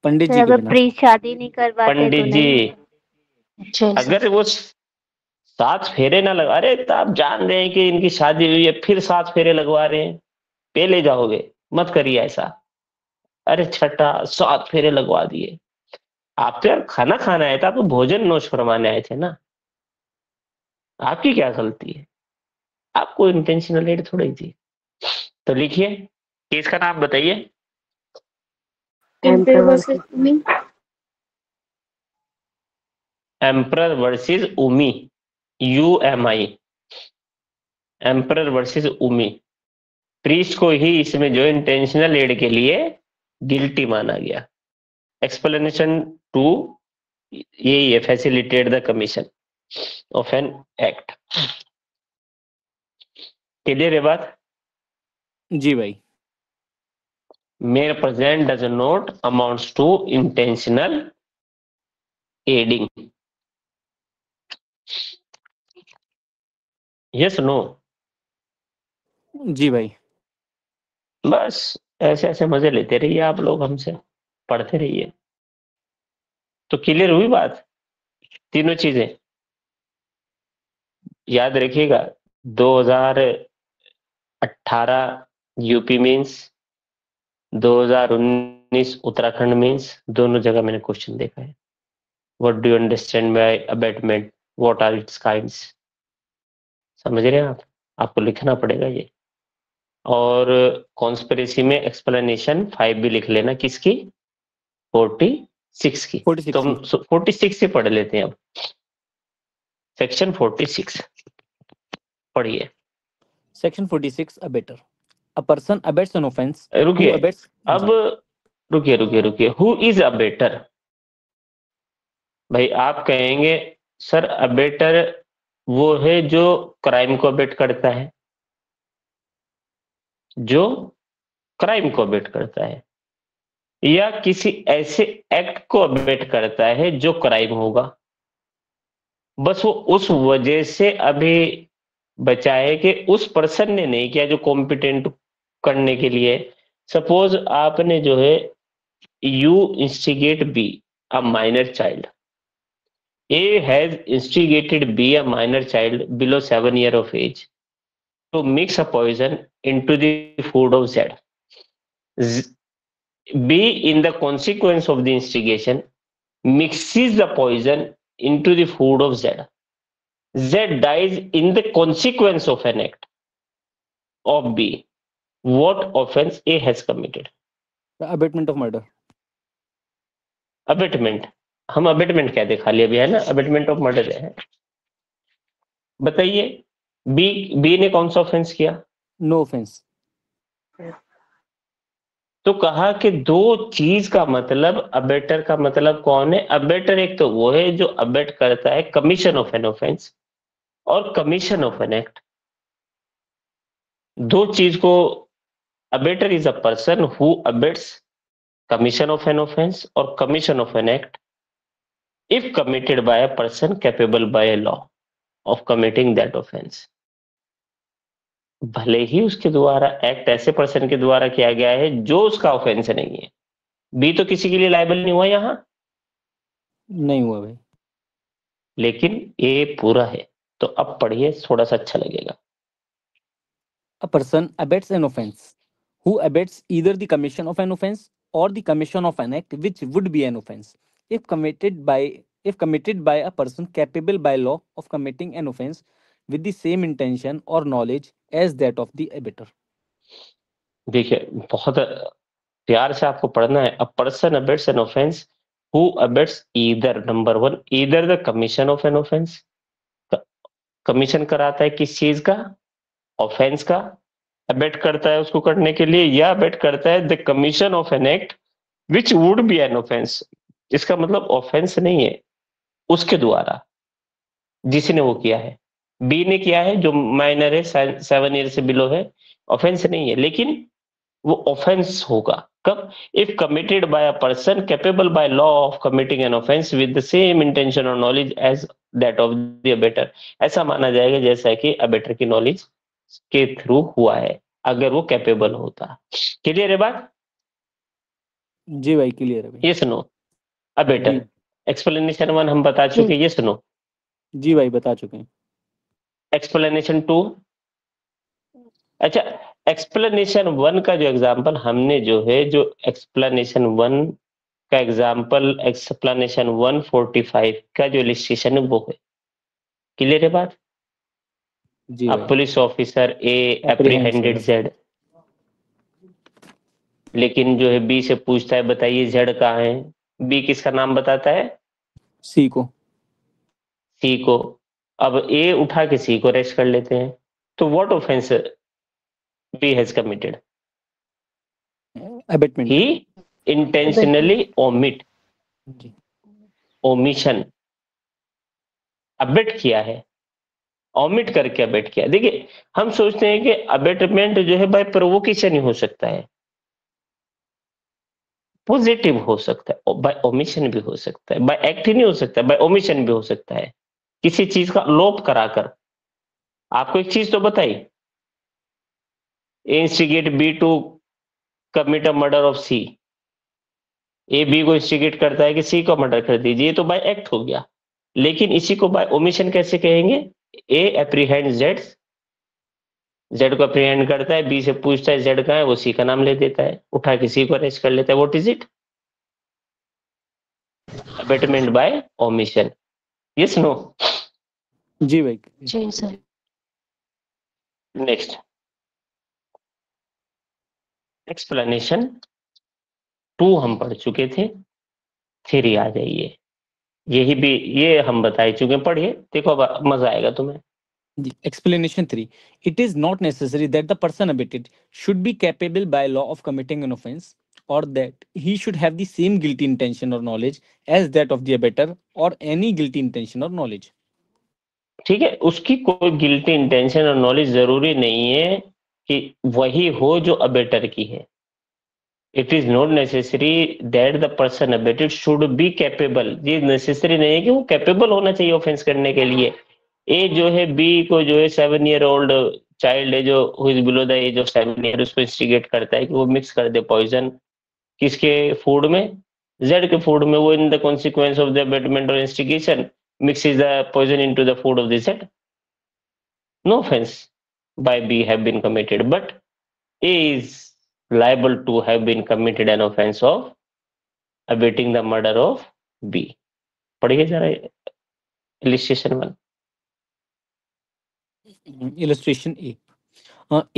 पंडित जी अगर के बिना। प्री शादी नहीं करवाते पंडित तो जी, नहीं। अच्छा, अगर वो 7 फेरे ना लगा, अरे तो आप जान रहे हैं कि इनकी शादी हुई है, फिर 7 फेरे लगवा रहे हैं, पेले जाओगे, मत करिए ऐसा। अरे छठा 7 फेरे लगवा दिए। आप तो यार खाना खाना आए थे, आपको भोजन नोश फरमाने आए थे ना, आपकी क्या गलती है? आपको इंटेंशनल एड थोड़ी थी। तो लिखिए, केस का नाम बताइए। एम्पर वर्सेस मी। Emperor versus Umi, UMI, emperor versus Umi. Priest को ही इसमें जो इंटेंशनल एड के लिए गिल्टी माना गया। एक्सप्लेनेशन 2 यही है, facilitate the commission of an act. Clear है बात? जी भाई। मेरे present does not amounts to intentional aiding. Yes no? जी भाई। बस ऐसे ऐसे मजे लेते रहिए आप लोग, हमसे पढ़ते रहिए। तो क्लियर हुई बात? तीनों चीजें याद रखिएगा। 2018 यूपी मीन्स, 2019 उत्तराखंड मीन्स, दोनों जगह मैंने क्वेश्चन देखा है। What do you understand by abetment, what are its kinds? समझ रहे हैं आप? आपको लिखना पड़ेगा ये। और कॉन्स्पिरेसी में एक्सप्लेनेशन 5 भी लिख लेना, किसकी? 46 की। 46 तो हम 46 से पढ़ लेते हैं अब। सेक्शन 46 पढ़िए। Section 46 abettor. A person abets an offence who रुकिए, अबेट्स। अब रुकिए, हु इज अबेटर? भाई आप कहेंगे सर अबेटर वो है जो क्राइम को अबेट करता है, जो क्राइम को अबेट करता है, या किसी ऐसे एक्ट को अबेट करता है जो क्राइम होगा। बस वो उस वजह से अभी बचा है कि उस पर्सन ने नहीं किया जो कॉम्पिटेंट करने के लिए। सपोज आपने जो है, you instigate B, a minor child, A has instigated B, a minor child below 7 years of age, to mix a poison into the food of Z. B, in the consequence of the instigation, mixes the poison into the food of Z. Z dies in the consequence of an act of B. What offense A has committed? Abetment of murder. Abetment, हम abetment क्या देखा लिया अभी, है ना? Abetment of murder है। बताइए, B ने कौन सा ऑफेंस किया? No offence. तो कहा कि दो चीज का मतलब, अबेटर का मतलब कौन है? अबेटर एक तो वो है जो अबेट करता है कमीशन ऑफ एन ऑफेंस और कमीशन ऑफ एन एक्ट। दो चीज को, abettor is a person who abets commission of an offence और commission of an act if committed by a person capable by law of committing that offence. भले ही उसके द्वारा act ऐसे person के द्वारा किया गया है जो उसका ऑफेंस नहीं है। बी तो किसी के लिए लायबल नहीं हुआ यहां, नहीं हुआ भाई। लेकिन ए पूरा है। तो अब पढ़िए, थोड़ा सा अच्छा लगेगा। A person abets an offense who abets either the commission of an offense or the commission of an act which would be an offense if committed by a person capable by law of committing an offense with the same intention or knowledge as that of the abetter. देखिए, बहुत प्यार से आपको पढ़ना है। A person abets an offence who abets either, number 1, either the commission of an offence, commission कराता है किस चीज का? ऑफेंस का। अबेट करता है उसको करने के लिए, या अबेट करता है the commission of an act which would be an offence. इसका मतलब ऑफेंस नहीं है उसके द्वारा, जिसने वो किया है। बी ने किया है जो माइनर है, 7 ईयर से बिलो है, ऑफेंस नहीं है, लेकिन वो ऑफेंस होगा कब? If committed by a person capable by law of committing an offence with the same intention और knowledge as that of the abettor. ऐसा माना जाएगा जैसा कि अबेटर की नॉलेज के थ्रू हुआ है, अगर वो कैपेबल होता। क्लियर है बात? जी भाई क्लियर है भाई। ये सुनो, अबेटर जी एक्सप्लेनेशन 1 हम बता चुके, ये सुनो। जी भाई बता चुके हैं। एक्सप्लेनेशन 2। अच्छा, एक्सप्लेनेशन 1 का जो एग्जांपल हमने जो है, जो एक्सप्लेनेशन 1 का एग्जांपल एक्सप्लेनेशन 145 का जो इलस्ट्रेशन है वो है। क्लियर है बात? जी अ भाई। पुलिस ऑफिसर ए एप्रीहेंडेड जेड, लेकिन जो है बी से पूछता है बताइए जेड कहाँ है। बी किसका नाम बताता है? सी को। सी को। अब ए उठा के सी को अरेस्ट कर लेते हैं, तो what offence B has committed? Abetment. He intentionally omit, जी। ओमिशन, अबेट किया है, ओमिट करके अबेट किया। देखिए, हम सोचते हैं कि अबेटमेंट जो है बाय प्रोवोकेशन ही हो सकता है, पॉजिटिव हो सकता है, बाय ओमिशन भी हो सकता है, बाय एक्ट ही नहीं हो सकता, बाय ओमिशन भी हो सकता है, किसी चीज का लोप कराकर। आपको एक चीज तो बताई, instigate B to commit a murder of C, A B को इंस्टिगेट करता है कि सी को मर्डर कर दीजिए, ये तो बाय एक्ट हो गया। लेकिन इसी को बाय ओमिशन कैसे कहेंगे? ए एप्रीहेंड जेड, जेड को अप्रीहेंड करता है, बी से पूछता है जेड कहाँ है, वो सी का नाम ले देता है, उठा के सी को अरेस्ट कर लेता है। What is it? Abetment by omission. Yes no? जी भाई। जी सर। नेक्स्ट, एक्सप्लेनेशन 2 हम पढ़ चुके थे, 3 आ जाइए। यही भी ये हम बताए चुके हैं, पढ़िए, देखो अब मजा आएगा तुम्हें। Explanation 3. It is not necessary that the person abated should be capable by law of committing an offense, or that he should have the same guilty intention or knowledge as that of the abater, or any guilty intention or knowledge. ठीक है, उसकी कोई guilty intention और knowledge जरूरी नहीं है कि वही हो जो अबेटर की है। It is not necessary that the person abetted should be capable, ये नेसेसरी नहीं है कि वो कैपेबल होना चाहिए ऑफेंस करने के लिए। ए जो है बी को जो है 7 ईयर ओल्ड चाइल्ड है जो who is below the age of 7 year, उसको इंस्टिगेट करता है कि वो मिक्स कर दे पॉइजन किसके फूड में, जेड के फूड में। वो in the consequence of the abetment और instigation mixes the poison into the food of the Z. No offense by B have been committed, but A is liable to have been committed an offense of abetting the murder of B. पढ़िए जरा illustration 1. Illustration A.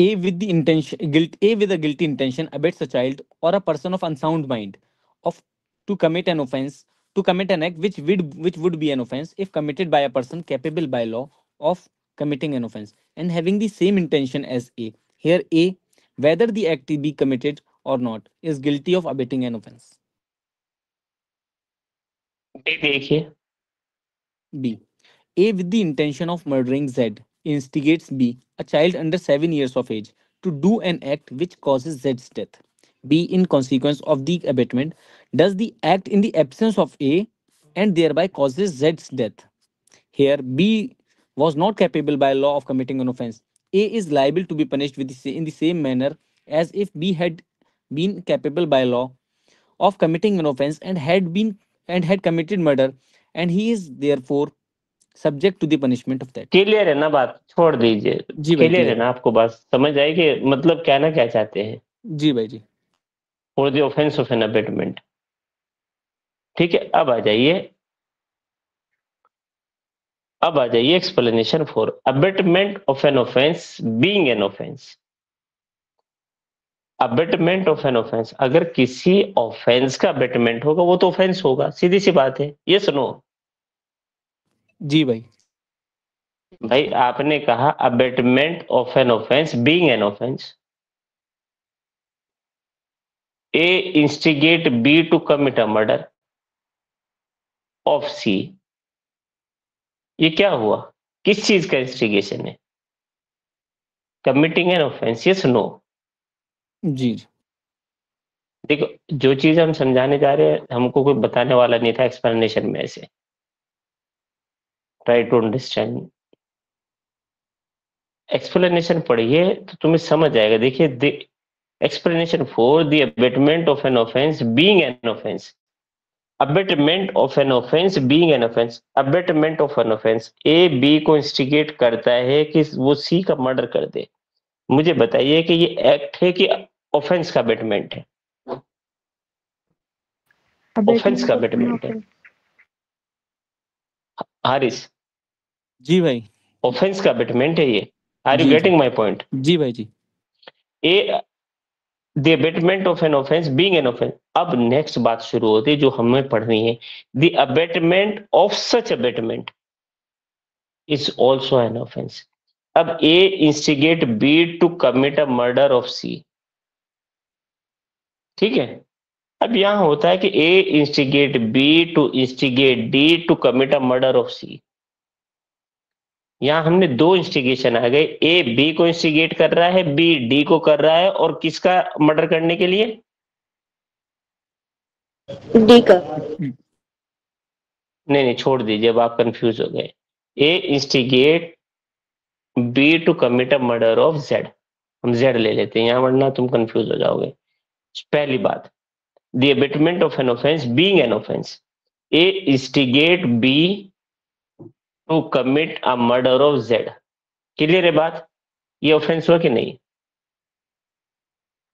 A with the intention guilt A with a guilty intention abets a child or a person of unsound mind of to commit an offense, to commit an act which would be an offense if committed by a person capable by law of committing an offense and having the same intention as A. Here A, whether the act be committed or not, is guilty of abetting an offense. B देखिए, B. A with the intention of murdering Z instigates B, a child under 7 years of age, to do an act which causes Z's death. B, in consequence of the abatement, does the act in the absence of A and thereby causes Z's death. Here, B was not capable by law of committing an offense. A is liable to be punished in the same manner as if B had been capable by law of committing an offense and had committed murder, and he is therefore subject to the punishment of that. Clear है ना बात? छोड़ दीजिए। जी भाई, clear है clear ना है। आपको? बात समझ आई कि मतलब कहना क्या चाहते हैं? जी भाई जी। For the offence of an abetment. ठीक है, अब आ जाइए explanation 4। Abetment of an offence being an offence. Abetment of an offence, अगर किसी ऑफेंस का अबेटमेंट होगा वो तो ऑफेंस होगा, सीधी सी बात है। ये सुनो जी भाई। भाई, आपने कहा abetment of an offence being an offence. A instigate B to commit a murder of C. ये क्या हुआ? किस चीज का इंस्टिगेशन है? Committing an offence. Yes no? जी। देखो, जो चीज हम समझाने जा रहे हैं हमको कोई बताने वाला नहीं था एक्सप्लेनेशन में ऐसे। Try to understand. एक्सप्लेनेशन पढ़िए तो तुम्हें समझ आएगा। देखिए, explanation 4, the abetment of an offence being an offence. Abetment of an offence being an offence, abetment of an offence, A B को इंस्टिगेट करता है कि वो सी का मर्डर कर दे। मुझे बताइए कि ये एक्ट है कि ऑफेंस का अबेटमेंट है? ऑफेंस का अबेटमेंट है। हारिस, जी भाई। ऑफेंस का अबेटमेंट है ये। आर यू जी गेटिंग माय पॉइंट? जी भाई जी। A the abetment of an offence being an offence. अब नेक्स्ट बात शुरू होती है जो हमें पढ़नी है। The abetment of such abetment is also an offence. अब A instigate B to commit a murder of C, ठीक है। अब यहां होता है कि A instigate B to instigate D to commit a murder of सी। यहां हमने दो इंस्टिगेशन आ गए, ए बी को इंस्टिगेट कर रहा है, बी डी को कर रहा है, और किसका मर्डर करने के लिए? डी का। नहीं, छोड़ दीजिए, अब आप कंफ्यूज हो गए। A instigate B to commit a murder of Z. हम जेड ले लेते हैं यहां, वरना तुम कंफ्यूज हो जाओगे। पहली बात, the abetment of an offence being an offence, A instigate B to commit a murder of Z. Clear है बात? ये ऑफेंस हुआ कि नहीं?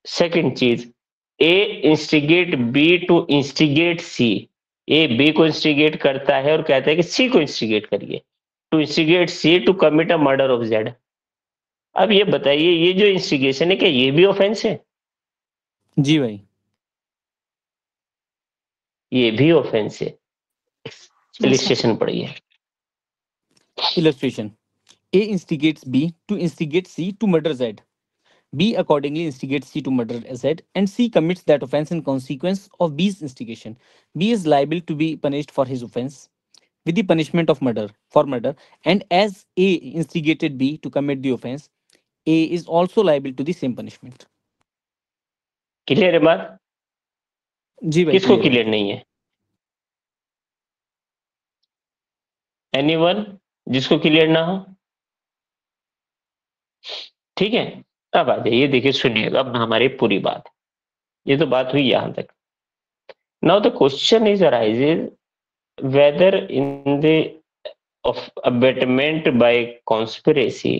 सेकंड चीज, A instigate B to instigate C. A B को इंस्टिगेट करता है और कहता है कि सी को इंस्टिगेट करिए, to instigate C to commit a murder of Z. अब ये बताइए, ये जो इंस्टिगेशन है क्या ये भी ऑफेंस है? जी भाई। ये भी ऑफेंस है। इलिस्ट्रेशन पढ़िए। Illustration. A instigates B to instigate C to murder Z. B accordingly instigates C to murder Z, and C commits that offense in consequence of B's instigation. B is liable to be punished for his offense with the punishment of murder for murder, and as A instigated B to commit the offense, A is also liable to the same punishment. Clear है बात? जी भाई किसको clear है। Clear नहीं है? Anyone जिसको clear ना हो? ठीक है, अब आ जाइए, देखिए सुनिएगा अब हमारी पूरी बात। ये तो बात हुई यहां तक। Now the question is arises whether in the of abatement by conspiracy,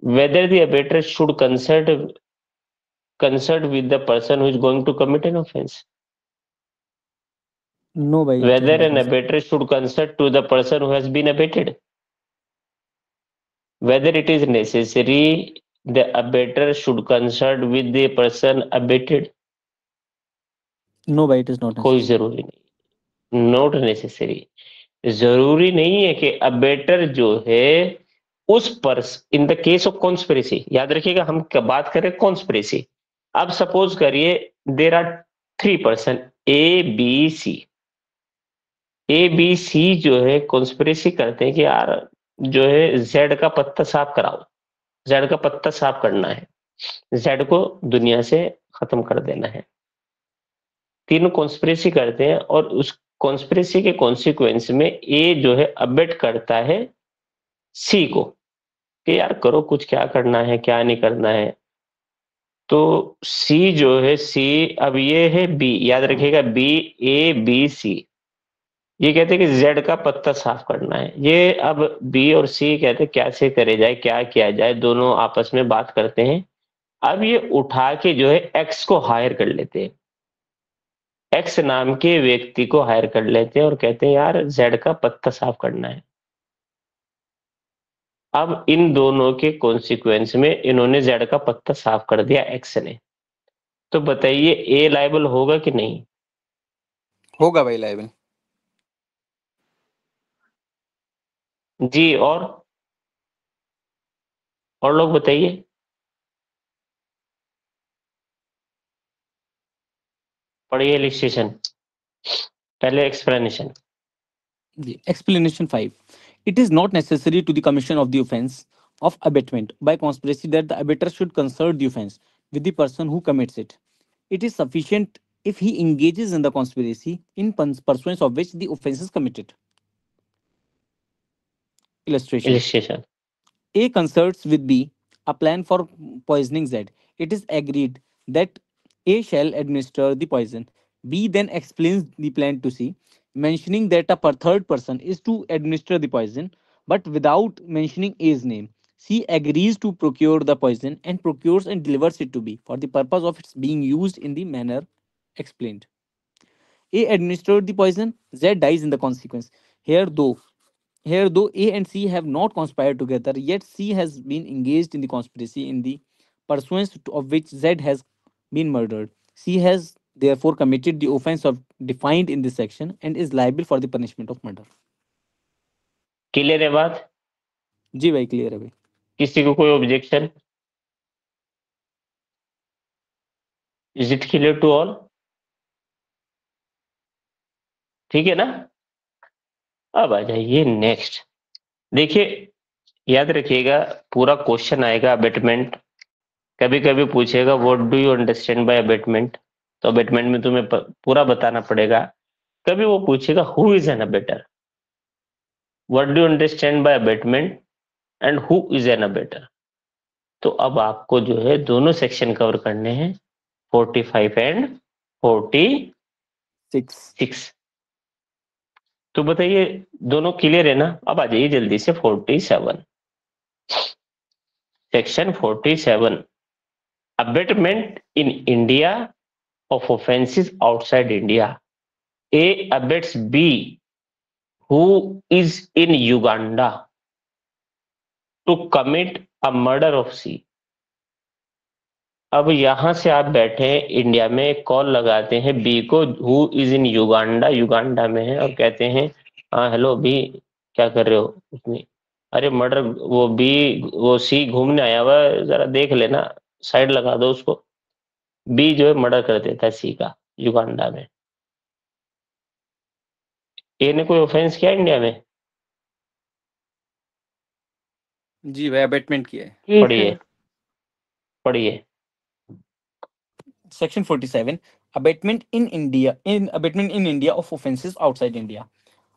whether the abater should consult with the person who is going to commit an offense, No भाई it is whether not an necessary. abater should consult to the person who has been abated, whether it is necessary the abater should consult with the person abated। No भाई it is not कोई necessary. जरूरी नहीं, not necessary. जरूरी नहीं है कि abettor जो है उस person in the case of conspiracy, याद रखिएगा हम बात करें कॉन्स्पिरेसी। अब सपोज करिए there are three person A B C. A B C जो है कॉन्स्पिरेसी करते हैं कि यार जो है जेड का पत्ता साफ कराओ, जेड का पत्ता साफ करना है, जेड को दुनिया से खत्म कर देना है। तीनों कॉन्स्पिरेसी करते हैं और उस कॉन्स्पिरेसी के कॉन्सिक्वेंस में ए जो है अबेट करता है सी को कि यार करो कुछ, क्या करना है क्या नहीं करना है। तो सी जो है सी, अब ये है बी, याद रखिएगा बी, ए बी सी, ये कहते हैं कि जेड का पत्ता साफ करना है। ये अब बी और सी कहते हैं कैसे करे जाए, क्या किया जाए, दोनों आपस में बात करते हैं। अब ये उठा के जो है एक्स को हायर कर लेते हैं, एक्स नाम के व्यक्ति को हायर कर लेते हैं और कहते हैं यार जेड का पत्ता साफ करना है। अब इन दोनों के कॉन्सिक्वेंस में इन्होंने जेड का पत्ता साफ कर दिया एक्स ने। तो बताइए ए लायबल होगा कि नहीं? होगा भाई लाइबल। जी, और लोग बताइए। पढ़िए इलिस्ट्रेशन, पहले explanation. Explanation 5. It is not necessary to the commission of the offense of abatement by conspiracy that the abater should consult the offense with the person who commits it. It is sufficient if he engages in the conspiracy in pursuance of which the offense is committed. Illustration. Illustration. A concerts with B a plan for poisoning Z. It is agreed that A shall administer the poison. B then explains the plan to C, mentioning that a third person is to administer the poison, but without mentioning A's name. C agrees to procure the poison and procures and delivers it to B for the purpose of its being used in the manner explained. A administered the poison, Z dies in the consequence. Here though A and C have not conspired together, yet C has been engaged in the conspiracy in the pursuance of which Z has been murdered. C has therefore committed the offense of defined in this section and is liable for the punishment of murder. Clear है बात? जी भाई clear है भाई. किसी को कोई objection? Is it clear to all? ठीक है ना? अब आ जाइए नेक्स्ट. देखिए याद रखिएगा, पूरा क्वेश्चन आएगा अबेटमेंट. कभी कभी पूछेगा what do you understand by abetment, तो अबेटमेंट में तुम्हें पूरा बताना पड़ेगा. कभी वो पूछेगा who is an abettor, what do you understand by abetment and who is an abettor. तो अब आपको जो है दोनों सेक्शन कवर करने हैं, 45 एंड 46. तो बताइए दोनों क्लियर है ना? अब आ जाइए जल्दी से 47. Section 47, abetment in India of offenses outside India. A abets B who is in Uganda to commit a murder of C. अब यहां से आप बैठे हैं इंडिया में, कॉल लगाते हैं बी को, who is in Uganda, Uganda में है, और कहते हैं हाँ हेलो बी क्या कर रहे हो? उसने अरे मर्डर, वो बी वो सी घूमने आया हुआ है, जरा देख लेना, साइड लगा दो उसको. बी जो है मर्डर कर देता है सी का युगांडा में. ए ने कोई ऑफेंस किया इंडिया में? जी भाई अबेटमेंट किया है. जी पढ़िए सर. पढ़िए. Section 47, abatement in India of offenses outside India.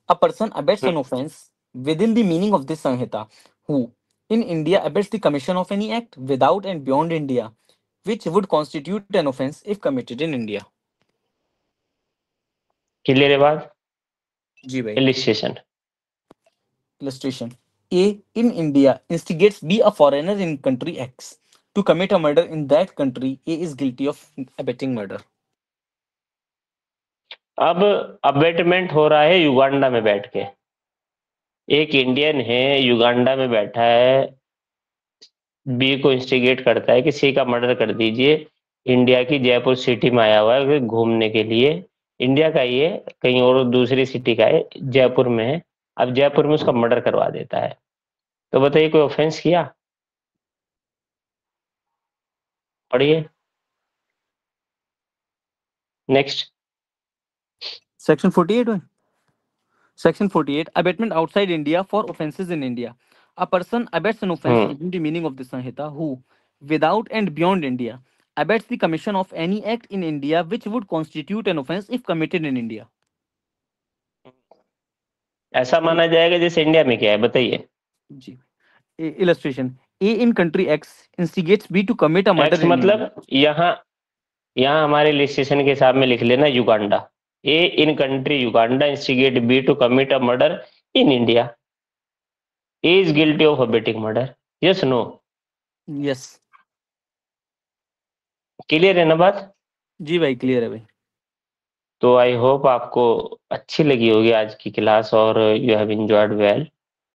A person abets an offense within the meaning of this Sanhita who in India abets the commission of any act without and beyond India which would constitute an offense if committed in India. Clear है बात? जी भाई. Illustration. Illustration. A in India instigates B, a foreigner in country X, to commit a murder in that country. A is guilty of abetting murder. अब abetment हो रहा है Uganda में बैठ के. एक इंडियन है युगांडा में बैठा है, बी को इंस्टिगेट करता है कि सी का मर्डर कर दीजिए. इंडिया की जयपुर सिटी में आया हुआ है घूमने के लिए. इंडिया का ही है, कहीं और दूसरी सिटी का है, जयपुर में है. अब जयपुर में उसका मर्डर करवा देता है. तो बताइए कोई ऑफेंस किया? पढ़िए next. Section 48. Section 48. Abatement outside India for offences in India. A person abets an offence within the meaning of the Sanhita who, without and beyond India, abets the commission of any act in India which would constitute an offence if committed in India. ऐसा माना जाएगा जैसे India में क्या है, बताइए. जी. Illustration. A in country X instigates B to commit a murder x in मतलब India. यहाँ हमारे लिस्टेशन के हिसाब में लिख लेना Uganda. A in country Uganda instigate B to commit a murder in India. A is guilty of abetting murder. Yes no? Yes. Clear है ना बात? जी भाई क्लियर है भाई. तो आई होप आपको अच्छी लगी होगी आज की क्लास और यू हैव एंजॉयड वेल.